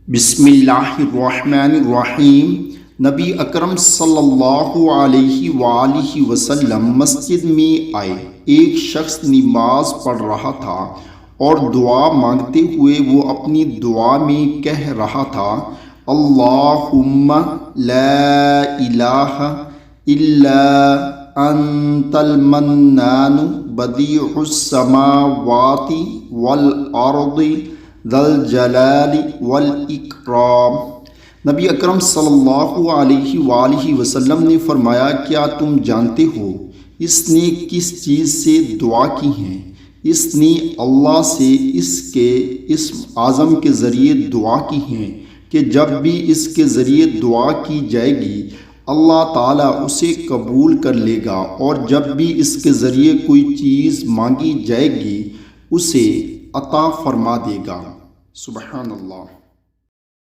بسم اللہ الرحمن الرحیم۔ نبی اکرم صلی اللہ علیہ وآلہ وسلم مسجد میں آئے۔ ایک شخص نماز پڑھ رہا تھا اور دعا مانگتے ہوئے وہ اپنی دعا میں کہہ رہا تھا، اللہم لا الہ الا انت المنان بدیع السماوات والارض ذی الجلال والاکرام۔ نبی اکرم صلی اللہ علیہ وآلہ وسلم نے فرمایا، کیا تم جانتے ہو اس نے کس چیز سے دعا کی ہے؟ اس نے اللہ سے اس کے اسم اعظم کے ذریعے دعا کی ہے کہ جب بھی اس کے ذریعے دعا کی جائے گی اللہ تعالیٰ اسے قبول کر لے گا، اور جب بھی اس کے ذریعے کوئی چیز مانگی جائے گی اسے عطا فرما دے گا۔ سبحان اللہ۔